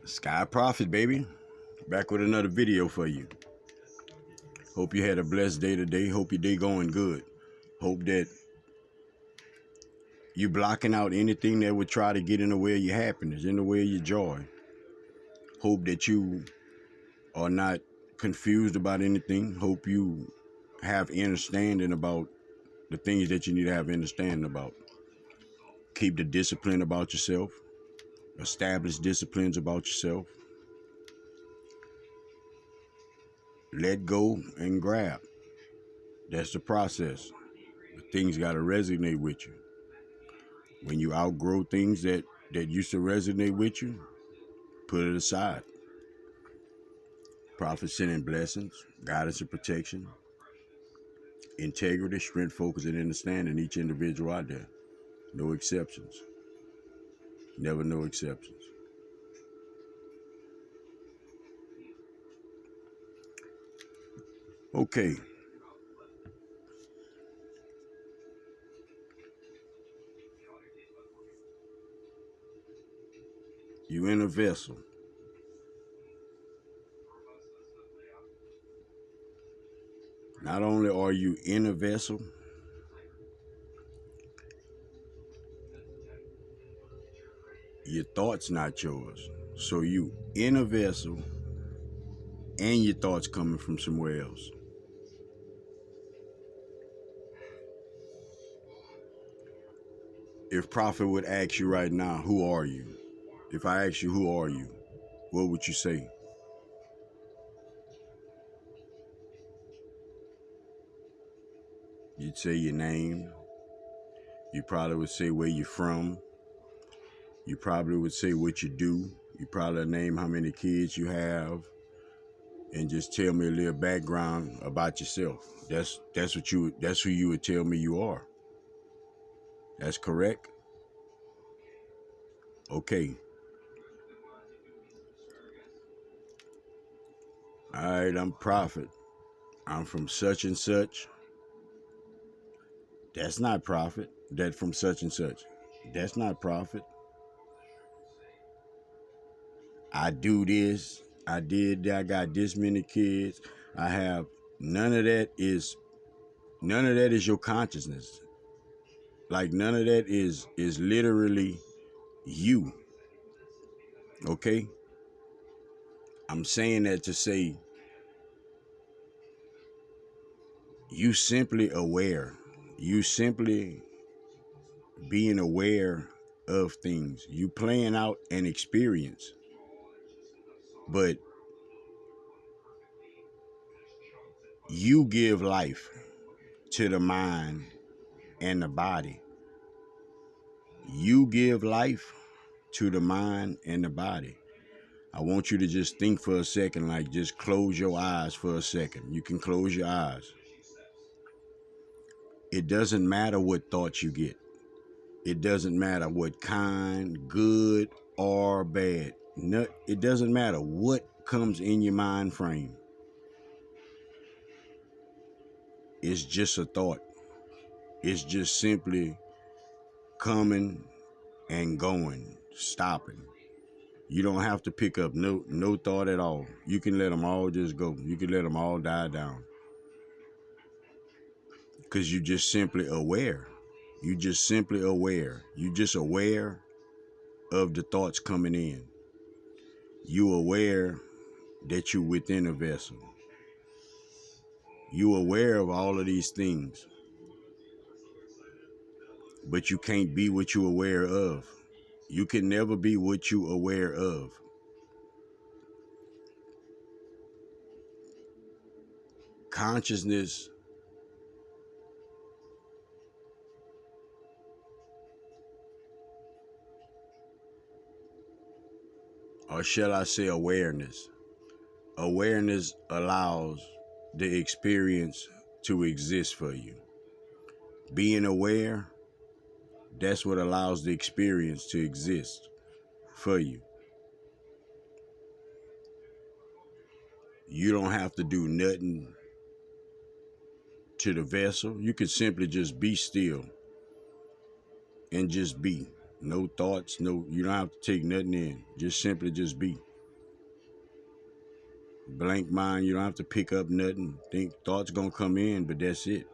Sky Prophet, baby. Back with another video for you. Hope you had a blessed day today. Hope your day going good. Hope that you blocking out anything that would try to get in the way of your happiness, in the way of your joy. Hope that you are not confused about anything. Hope you have understanding about the things that you need to have understanding about. Keep the discipline about yourself. Establish disciplines about yourself. Let go and grab. That's the process. Things got to resonate with you. When you outgrow things that used to resonate with you, put it aside. Prophet sending blessings, guidance and protection, integrity, strength, focus, and understanding each individual out there. No exceptions. Never no exceptions. Okay. You in a vessel. Not only are you in a vessel, your thoughts not yours. So you in a vessel and your thoughts coming from somewhere else. If Prophet would ask you right now, who are you? If I ask you, who are you? What would you say? You'd say your name. You probably would say where you're from. You probably would say what you do. You probably name how many kids you have, and just tell me a little background about yourself. That's who you would tell me you are. That's correct? Okay. All right, I'm Prophet. I'm from such and such. That's not Prophet. That from such and such. That's not Prophet. I do this. I did that. I got this many kids. I have none of that is your consciousness. Like none of that is literally you. Okay? I'm saying that to say you simply aware. You simply being aware of things. You playing out an experience. But you give life to the mind and the body. You give life to the mind and the body. I want you to just think for a second, like just close your eyes for a second. You can close your eyes. It doesn't matter what thoughts you get. It doesn't matter what kind, good or bad. No, it doesn't matter what comes in your mind frame. It's just a thought. It's just simply coming and going, stopping. You don't have to pick up no thought at all. You can let them all just go. You can let them all die down. Because you're just simply aware. You just simply aware. You just aware of the thoughts coming in. You aware that you're within a vessel. You aware of all of these things. But you can't be what you're aware of. You can never be what you're aware of. Consciousness or shall I say awareness. Awareness allows the experience to exist for you. Being aware, that's what allows the experience to exist for you. You don't have to do nothing to the vessel. You can simply just be still and just be. No thoughts, you don't have to take nothing in. Just simply just be. Blank mind, you don't have to pick up nothing. Think thoughts gonna come in, but that's it.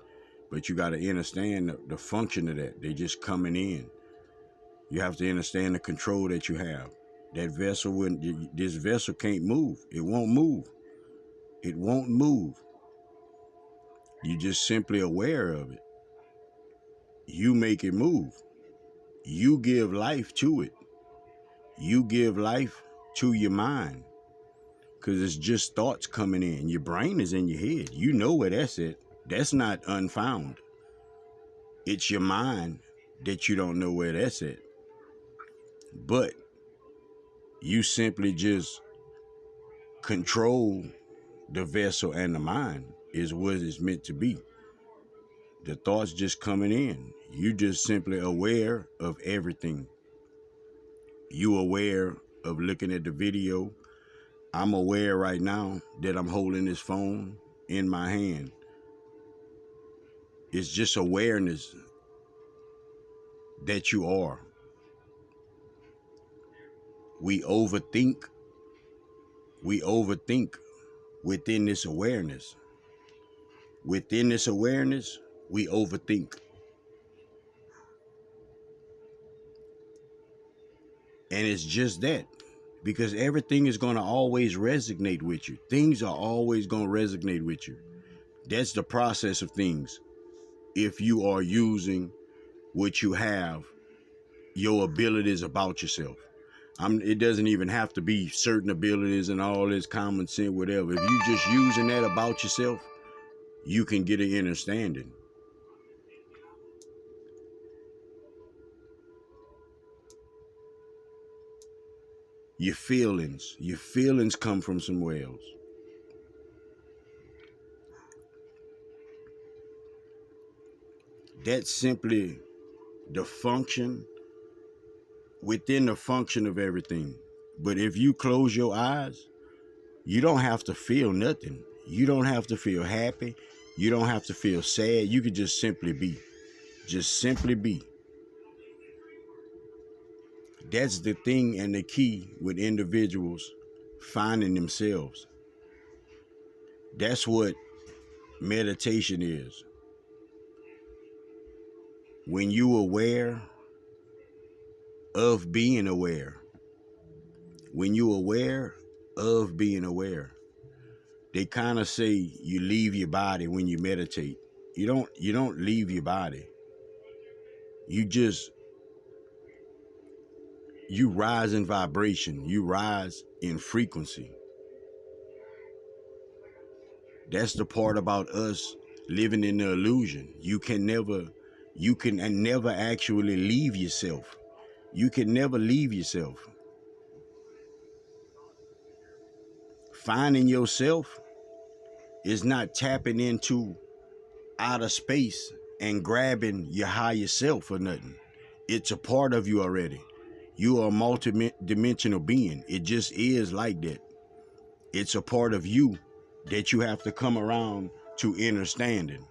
But you gotta understand the function of that. They just coming in. You have to understand the control that you have. That vessel, this vessel can't move. It won't move. It won't move. You just simply aware of it. You make it move. You give life to it. You give life to your mind. Because it's just thoughts coming in. Your brain is in your head. You know where that's at. That's not unfound. It's your mind that you don't know where that's at. But you simply just control the vessel, and the mind is what it's meant to be. The thoughts just coming in. You just simply aware of everything. You aware of looking at the video. I'm aware right now that I'm holding this phone in my hand. It's just awareness that you are. We overthink. We overthink within this awareness. Within this awareness, we overthink. And it's just that. Because everything is going to always resonate with you. Things are always going to resonate with you. That's the process of things. If you are using what you have, your abilities about yourself. It doesn't even have to be certain abilities and all this common sense, whatever. If you just using that about yourself, you can get an understanding. Your feelings come from somewhere else. That's simply the function within the function of everything. But if you close your eyes, you don't have to feel nothing. You don't have to feel happy. You don't have to feel sad. You can just simply be. Just simply be. That's the thing and the key with individuals finding themselves. That's what meditation is. When you aware of being aware. When you aware of being aware. They kind of say you leave your body when you meditate. You don't leave your body. You rise in vibration. You rise in frequency. That's the part about us living in the illusion. You can never actually leave yourself. You can never leave yourself. Finding yourself is not tapping into outer space and grabbing your higher self or nothing. It's a part of you already. You are a multi-dimensional being. It just is like that. It's a part of you that you have to come around to understanding.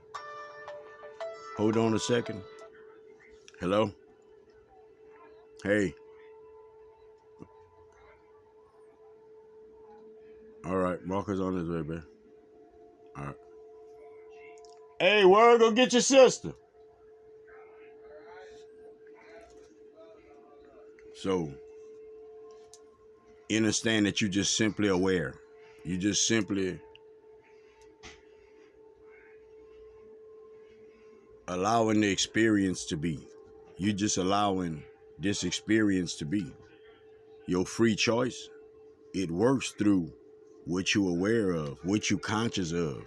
Hold on a second. Hello? Hey. All right, Marcus on his way, man. All right. Hey, word, go get your sister. So, understand that you're just simply aware. You just simply allowing the experience to be. You're just allowing this experience to be. Your free choice, it works through what you're aware of, what you're conscious of.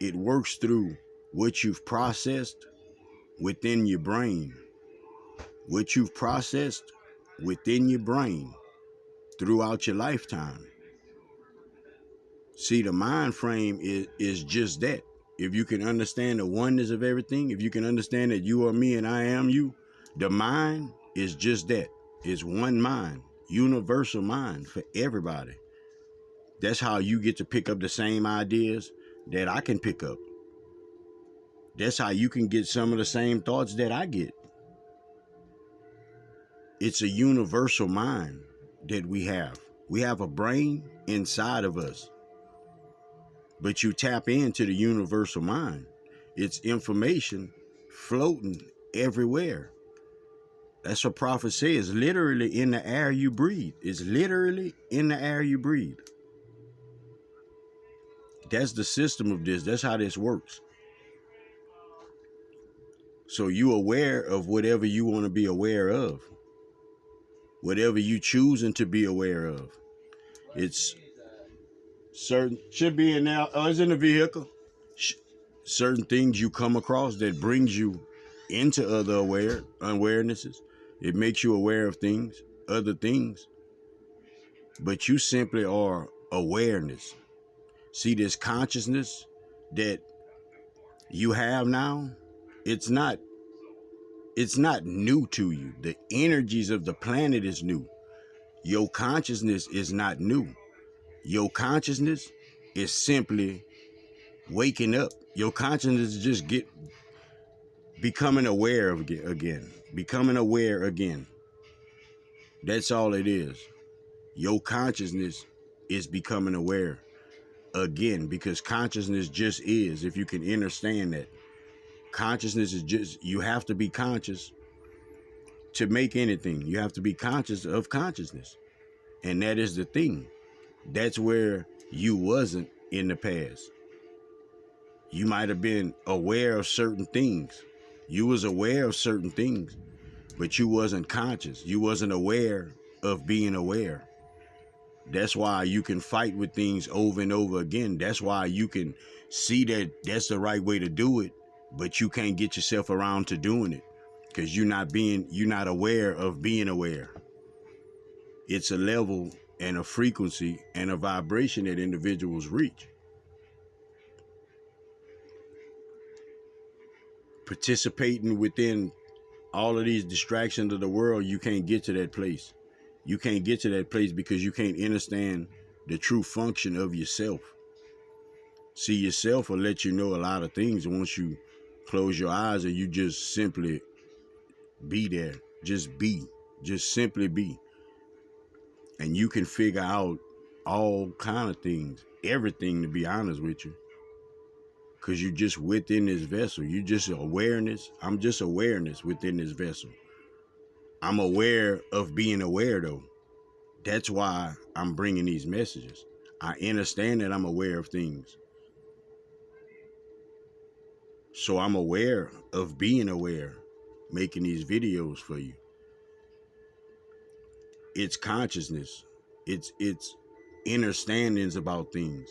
It works through what you've processed within your brain. What you've processed within your brain throughout your lifetime. See, the mind frame is just that. If you can understand the oneness of everything, if you can understand that you are me and I am you, the mind is just that. It's one mind, universal mind for everybody. That's how you get to pick up the same ideas that I can pick up. That's how you can get some of the same thoughts that I get. It's a universal mind that we have. We have a brain inside of us, but you tap into the universal mind. It's information floating everywhere. That's what prophet says. Literally in the air you breathe. It's literally in the air you breathe. That's the system of this. That's how this works. So you aware of whatever you want to be aware of. Whatever you choosing to be aware of. It's certain, should be in now, it's in the vehicle. Certain things you come across that brings you into other awarenesses. It makes you aware of things, other things. But you simply are awareness. See, this consciousness that you have now, it's not new to you. The energies of the planet is new. Your consciousness is not new. Your consciousness is simply waking up. Your consciousness is just becoming aware of again. Becoming aware again. That's all it is. Your consciousness is becoming aware again, because consciousness just is. If you can understand that. Consciousness is just, you have to be conscious to make anything. You have to be conscious of consciousness. And that is the thing. That's where you wasn't in the past. You might have been aware of certain things. You was aware of certain things, but you wasn't conscious. You wasn't aware of being aware. That's why you can fight with things over and over again. That's why you can see that that's the right way to do it, but you can't get yourself around to doing it because you're not aware of being aware. It's a level and a frequency and a vibration that individuals reach. Participating within all of these distractions of the world, you can't get to that place. You can't get to that place because you can't understand the true function of yourself. See, yourself will let you know a lot of things once you close your eyes and you just simply be there. Just be. Just simply be. And you can figure out all kind of things. Everything, to be honest with you. Because you're just within this vessel. You just awareness. I'm just awareness within this vessel. I'm aware of being aware, though. That's why I'm bringing these messages. I understand that I'm aware of things. So I'm aware of being aware, making these videos for you. It's consciousness. It's understandings about things.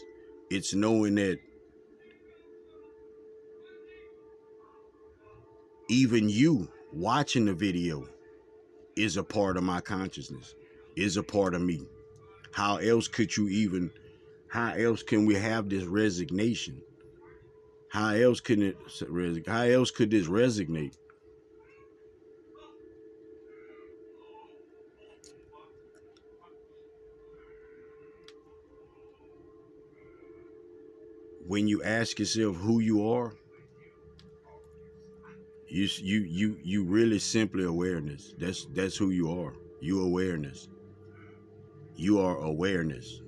It's knowing that even you watching the video is a part of my consciousness, is a part of me. How else can we have this resignation? How else could this resonate? When you ask yourself who you are, you really simply awareness. That's who you are. You awareness. You are awareness.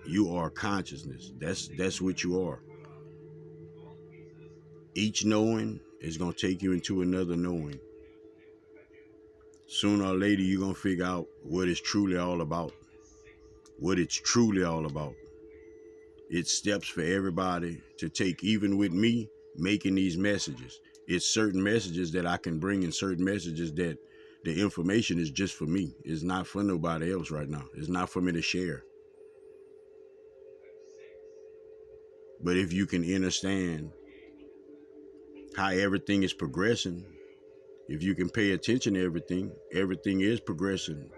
You are consciousness. That's what you are. Each knowing is gonna take you into another knowing. Sooner or later, you're gonna figure out what it's truly all about. What it's truly all about. It's steps for everybody to take, even with me making these messages. It's certain messages that I can bring and certain messages that the information is just for me. It's not for nobody else right now. It's not for me to share. But if you can understand how everything is progressing, if you can pay attention to everything, everything is progressing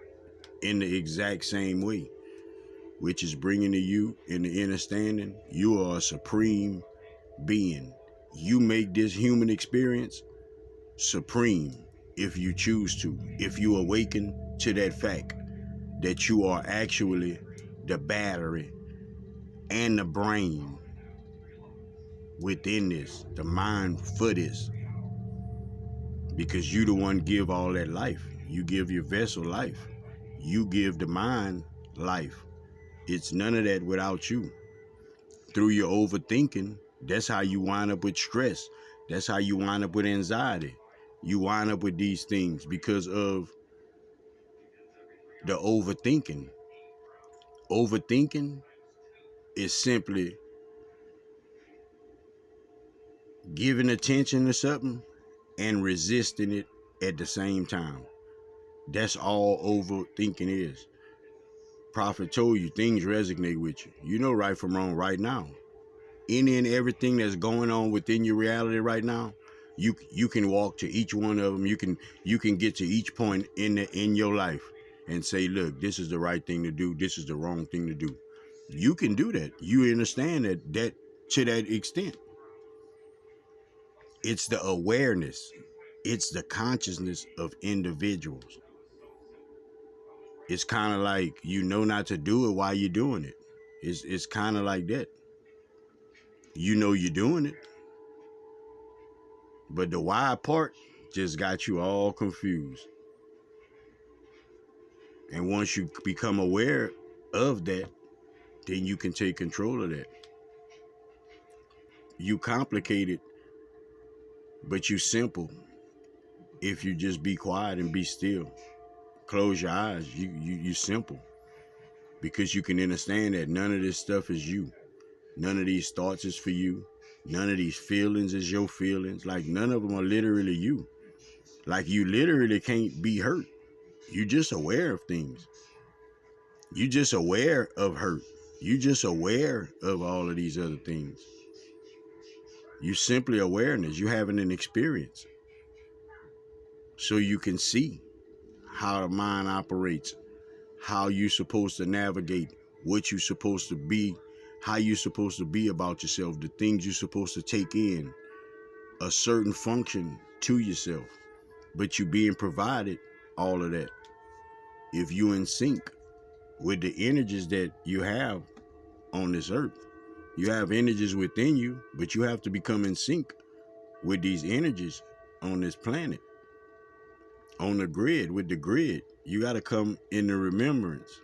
in the exact same way, which is bringing to you in the understanding you are a supreme being. You make this human experience supreme if you choose to, if you awaken to that fact that you are actually the battery and the brain within this, the mind for this, because you the one give all that life. You give your vessel life. You give the mind life. It's none of that without you. Through your overthinking, that's how you wind up with stress. That's how you wind up with anxiety. You wind up with these things because of the overthinking. Overthinking is simply giving attention to something and resisting it at the same time. That's all overthinking is. Prophet told you things resonate with you. You know right from wrong right now. Any and everything that's going on within your reality right now, you can walk to each one of them. You can get to each point in your life and say, look, this is the right thing to do. This is the wrong thing to do. You can do that. You understand that to that extent. It's the awareness. It's the consciousness of individuals. It's kind of like you know not to do it while you're doing it. It's kind of like that. You know you're doing it, but the why part just got you all confused. And once you become aware of that, then you can take control of that. You complicated, but you simple if you just be quiet and be still. Close your eyes. You simple. Because you can understand that none of this stuff is you. None of these thoughts is for you. None of these feelings is your feelings. Like none of them are literally you. Like you literally can't be hurt. You just aware of things. You just aware of hurt. You just aware of all of these other things. You simply awareness. You having an experience. So you can see how the mind operates, how you're supposed to navigate, what you're supposed to be, how you're supposed to be about yourself, the things you're supposed to take in, a certain function to yourself. But you being provided all of that. If you in sync with the energies that you have on this earth. You have energies within you, but you have to become in sync with these energies on this planet. On the grid, with the grid. You got to come in the remembrance.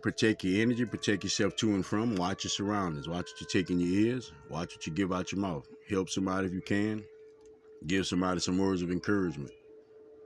Protect your energy, protect yourself to and from, watch your surroundings, watch what you take in your ears, watch what you give out your mouth. Help somebody if you can. Give somebody some words of encouragement.